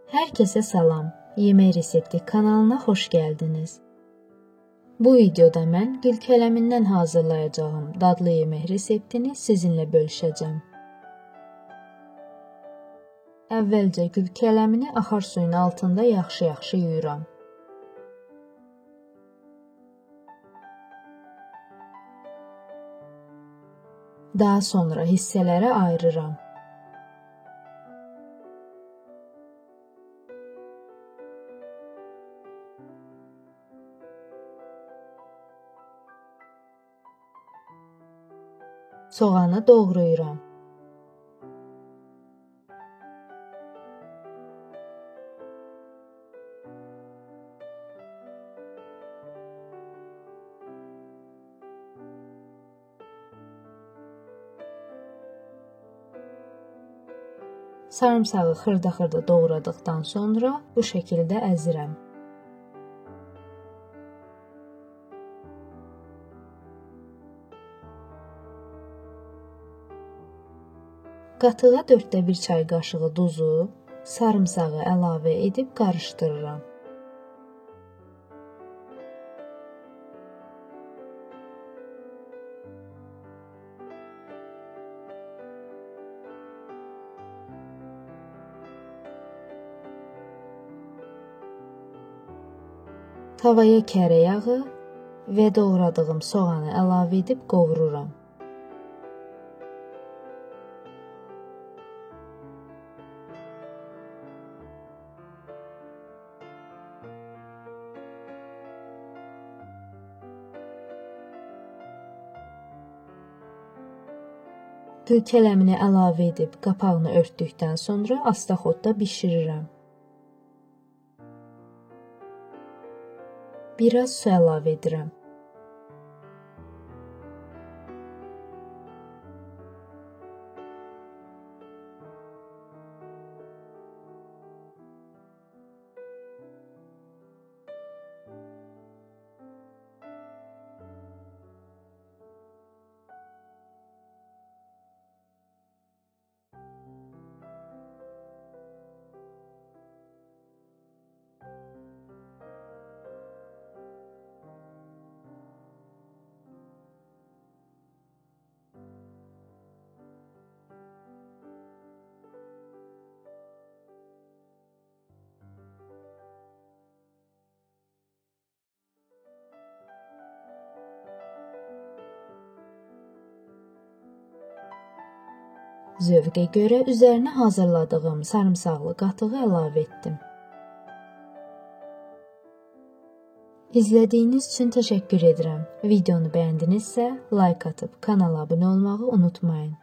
Hər kəsə salam, Yemək Resepti kanalına xoş gəldiniz. Bu videoda mən gül kələmindən hazırlayacağım dadlı yemək reseptini sizinlə bölüşəcəm. Əvvəlcə gül kələmini axar suyun altında yaxşı yuyuram. Daha sonra hissələrə ayırıram. Soğanı doğrayıram. Sarımsağı xırda doğradıqdan sonra bu şəkildə əzirəm. Qatığa 1/4 çay qaşığı duzu, sarımsağı əlavə edib qarışdırıram. Tavaya kərə yağı və doğradığım soğanı əlavə edib qovururam. Gül kələmini əlavə edib qapağını örtdükdən sonra astaxodda bişirirəm. Biraz su əlavə edirəm. Zövqə görə üzərinə hazırladığım sarımsaqlı qatığı əlavə etdim. İzlədiyiniz üçün təşəkkür edirəm. Videonu bəyəndinizsə, like atıb kanala abunə olmağı unutmayın.